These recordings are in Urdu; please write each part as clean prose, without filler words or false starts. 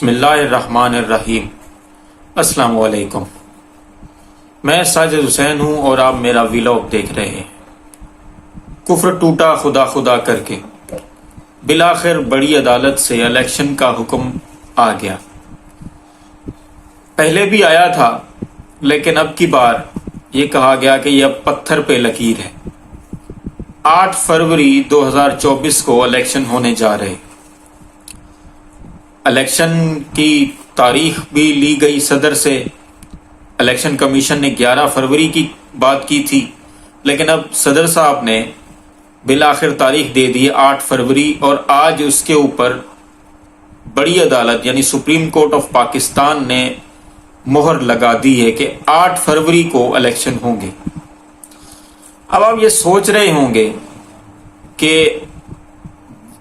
بسم اللہ الرحمن الرحیم۔ السلام علیکم، میں ساجد حسین ہوں اور آپ میرا ویلاگ دیکھ رہے ہیں۔ کفر ٹوٹا خدا خدا کر کے، بالآخر بڑی عدالت سے الیکشن کا حکم آ گیا۔ پہلے بھی آیا تھا لیکن اب کی بار یہ کہا گیا کہ یہ اب پتھر پہ لکیر ہے۔ 8 فروری 2024 کو الیکشن ہونے جا رہے۔ الیکشن کی تاریخ بھی لی گئی صدر سے۔ الیکشن کمیشن نے 11 فروری کی بات کی تھی، لیکن اب صدر صاحب نے بالآخر تاریخ دے دی 8 فروری، اور آج اس کے اوپر بڑی عدالت یعنی سپریم کورٹ آف پاکستان نے مہر لگا دی ہے کہ 8 فروری کو الیکشن ہوں گے۔ اب آپ یہ سوچ رہے ہوں گے کہ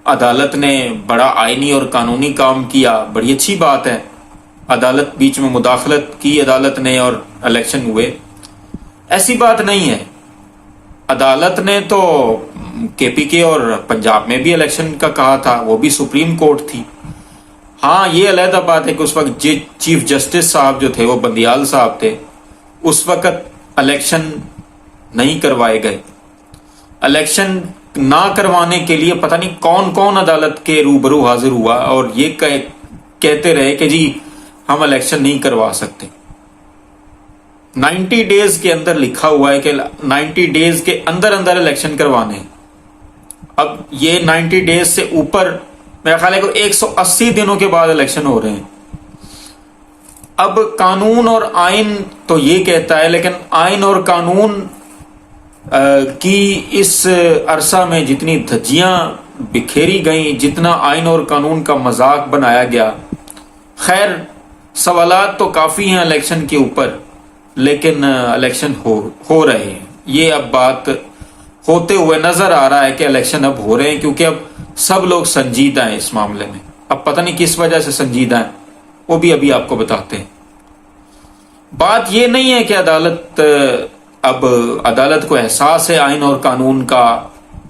عدالت نے بڑا آئینی اور قانونی کام کیا، بڑی اچھی بات ہے، عدالت بیچ میں مداخلت کی عدالت نے اور الیکشن ہوئے۔ ایسی بات نہیں ہے، عدالت نے تو کے پی کے اور پنجاب میں بھی الیکشن کا کہا تھا، وہ بھی سپریم کورٹ تھی۔ ہاں، یہ علیحدہ بات ہے کہ اس وقت چیف جسٹس صاحب جو تھے وہ بندیال صاحب تھے، اس وقت الیکشن نہیں کروائے گئے۔ الیکشن نہ کروانے کے لیے پتہ نہیں کون کون عدالت کے روبرو حاضر ہوا اور یہ کہتے رہے کہ جی ہم الیکشن نہیں کروا سکتے۔ 90 ڈیز کے اندر لکھا ہوا ہے کہ 90 ڈیز کے اندر الیکشن کروانے ہیں۔ اب یہ 90 ڈیز سے اوپر، میرا خیال ہے کہ 180 دنوں کے بعد الیکشن ہو رہے ہیں۔ اب قانون اور آئین تو یہ کہتا ہے، لیکن آئین اور قانون کی اس عرصہ میں جتنی دھجیاں بکھیری گئیں، جتنا آئین اور قانون کا مذاق بنایا گیا، خیر سوالات تو کافی ہیں الیکشن کے اوپر، لیکن الیکشن ہو رہے ہیں۔ یہ اب بات ہوتے ہوئے نظر آ رہا ہے کہ الیکشن اب ہو رہے ہیں، کیونکہ اب سب لوگ سنجیدہ ہیں اس معاملے میں۔ اب پتہ نہیں کس وجہ سے سنجیدہ ہیں، وہ بھی ابھی آپ کو بتاتے ہیں۔ بات یہ نہیں ہے کہ اب عدالت کو احساس ہے آئین اور قانون کا۔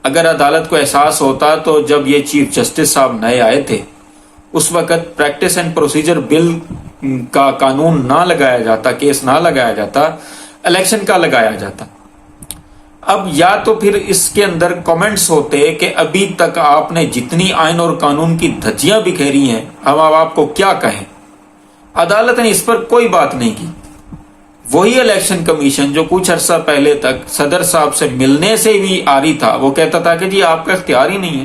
اگر عدالت کو احساس ہوتا تو جب یہ چیف جسٹس صاحب نئے آئے تھے اس وقت پریکٹس اینڈ پروسیجر بل کا قانون نہ لگایا جاتا، کیس نہ لگایا جاتا، الیکشن کا لگایا جاتا۔ اب یا تو پھر اس کے اندر کامنٹس ہوتے کہ ابھی تک آپ نے جتنی آئین اور قانون کی دھجیاں بکھیری ہیں، اب آپ کو کیا کہیں۔ عدالت نے اس پر کوئی بات نہیں کی۔ وہی الیکشن کمیشن جو کچھ عرصہ پہلے تک صدر صاحب سے ملنے سے بھی آری تھا، وہ کہتا تھا کہ جی آپ کا اختیار ہی نہیں ہے،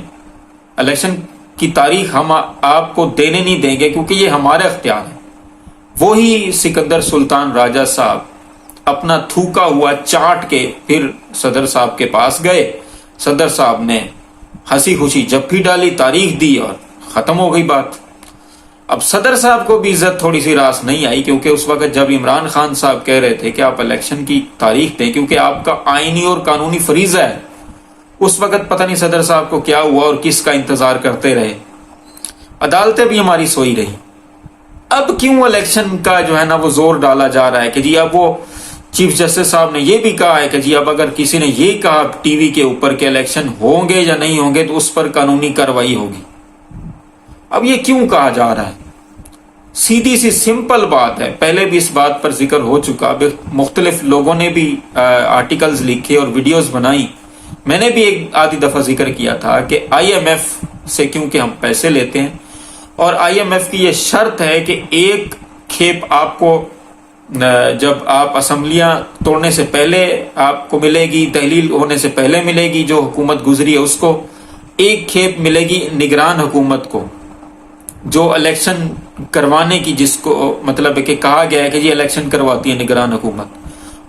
الیکشن کی تاریخ ہم آپ کو دینے نہیں دیں گے کیونکہ یہ ہمارا اختیار ہے۔ وہی سکندر سلطان راجہ صاحب اپنا تھوکا ہوا چاٹ کے پھر صدر صاحب کے پاس گئے۔ صدر صاحب نے ہنسی خوشی جپھی ڈالی، تاریخ دی اور ختم ہو گئی بات۔ اب صدر صاحب کو بھی عزت تھوڑی سی راس نہیں آئی، کیونکہ اس وقت جب عمران خان صاحب کہہ رہے تھے کہ آپ الیکشن کی تاریخ دیں کیونکہ آپ کا آئینی اور قانونی فریضہ ہے، اس وقت پتہ نہیں صدر صاحب کو کیا ہوا اور کس کا انتظار کرتے رہے۔ عدالتیں بھی ہماری سوئی رہی۔ اب کیوں الیکشن کا جو ہے نا وہ زور ڈالا جا رہا ہے کہ جی اب وہ چیف جسٹس صاحب نے یہ بھی کہا ہے کہ جی اب اگر کسی نے یہ کہا ٹی وی کے اوپر کہ الیکشن ہوں گے یا نہیں ہوں گے تو اس پر قانونی کارروائی ہوگی۔ اب یہ کیوں کہا جا رہا ہے؟ سیدھی سی سمپل بات ہے، پہلے بھی اس بات پر ذکر ہو چکا، مختلف لوگوں نے بھی آرٹیکلز لکھے اور ویڈیوز بنائی۔ میں نے بھی ایک آدھی دفعہ ذکر کیا تھا کہ آئی ایم ایف سے کیونکہ ہم پیسے لیتے ہیں، اور آئی ایم ایف کی یہ شرط ہے کہ ایک کھیپ آپ کو جب آپ اسمبلیاں توڑنے سے پہلے آپ کو ملے گی، تحلیل ہونے سے پہلے ملے گی، جو حکومت گزری ہے اس کو ایک کھیپ ملے گی نگران حکومت کو، جو الیکشن کروانے کی، جس کو مطلب ہے کہ کہا گیا ہے کہ یہ الیکشن کرواتی ہے نگران حکومت،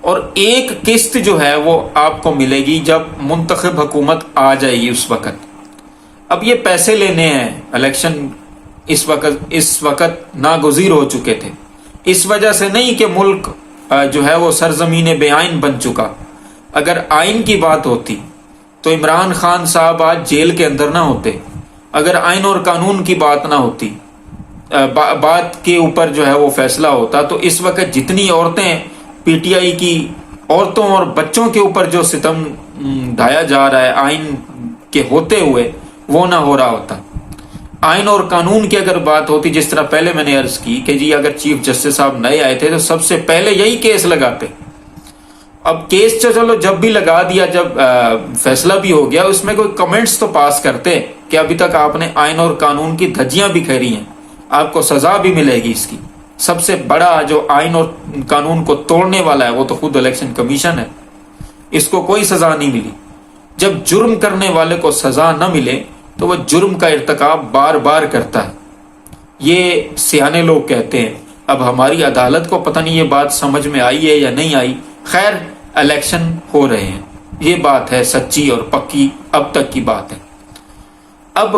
اور ایک قسط جو ہے وہ آپ کو ملے گی جب منتخب حکومت آ جائے گی اس وقت۔ اب یہ پیسے لینے ہیں، الیکشن اس وقت ناگزیر ہو چکے تھے، اس وجہ سے نہیں کہ ملک جو ہے وہ سرزمین بے آئین بن چکا۔ اگر آئین کی بات ہوتی تو عمران خان صاحب آج جیل کے اندر نہ ہوتے۔ اگر آئین اور قانون کی بات نہ ہوتی، بات کے اوپر جو ہے وہ فیصلہ ہوتا، تو اس وقت جتنی عورتیں پی ٹی آئی کی عورتوں اور بچوں کے اوپر جو ستم ڈھایا جا رہا ہے آئین کے ہوتے ہوئے، وہ نہ ہو رہا ہوتا۔ آئین اور قانون کی اگر بات ہوتی، جس طرح پہلے میں نے عرض کی کہ جی اگر چیف جسٹس صاحب نئے آئے تھے تو سب سے پہلے یہی کیس لگاتے. اب کیس چلو جب بھی لگا دیا، جب فیصلہ بھی ہو گیا، اس میں کوئی کمنٹس تو پاس کرتے کہ ابھی تک آپ نے آئین اور قانون کی دھجیاں بھی کھیری ہیں، آپ کو سزا بھی ملے گی اس کی. سب سے بڑا جو آئین اور قانون کو توڑنے والا ہے وہ تو خود الیکشن کمیشن ہے، اس کو کوئی سزا نہیں ملی. جب جرم کرنے والے کو سزا نہ ملے تو وہ جرم کا ارتکاب بار بار کرتا ہے. یہ سیانے لوگ کہتے ہیں. اب ہماری عدالت کو پتہ نہیں یہ بات سمجھ میں آئی ہے یا نہیں آئی. خیر الیکشن ہو رہے ہیں، یہ بات ہے سچی اور پکی، اب تک کی بات ہے. اب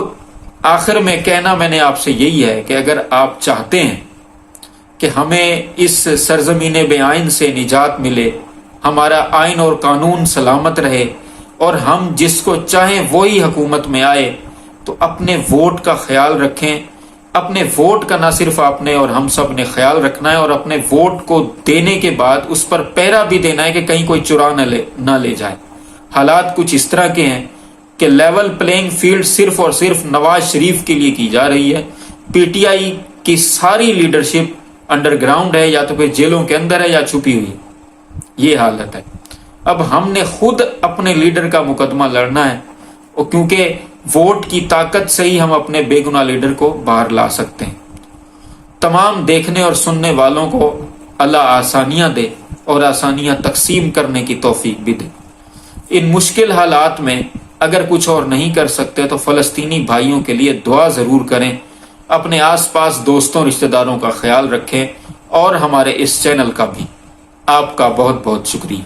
آخر میں کہنا میں نے آپ سے یہی ہے کہ اگر آپ چاہتے ہیں کہ ہمیں اس سرزمین بے آئین سے نجات ملے، ہمارا آئین اور قانون سلامت رہے اور ہم جس کو چاہیں وہی حکومت میں آئے، تو اپنے ووٹ کا خیال رکھیں. اپنے ووٹ کا نہ صرف آپ نے اور ہم سب نے خیال رکھنا ہے، اور اپنے ووٹ کو دینے کے بعد اس پر پہرا بھی دینا ہے کہ کہیں کوئی چرا نہ لے جائے. حالات کچھ اس طرح کے ہیں کہ لیول پلینگ فیلڈ صرف اور صرف نواز شریف کے لیے کی جا رہی ہے. پی ٹی آئی کی ساری لیڈرشپ انڈر گراؤنڈ ہے، یا تو پھر جیلوں کے اندر ہے یا چھپی ہوئی ہے. یہ حالت ہے. اب ہم نے خود اپنے لیڈر کا مقدمہ لڑنا ہے، اور کیونکہ ووٹ کی طاقت سے ہی ہم اپنے بے گناہ لیڈر کو باہر لا سکتے ہیں. تمام دیکھنے اور سننے والوں کو اللہ آسانیاں دے اور آسانیاں تقسیم کرنے کی توفیق بھی دے. ان مشکل حالات میں اگر کچھ اور نہیں کر سکتے تو فلسطینی بھائیوں کے لیے دعا ضرور کریں. اپنے آس پاس دوستوں رشتہ داروں کا خیال رکھیں، اور ہمارے اس چینل کا بھی. آپ کا بہت بہت شکریہ.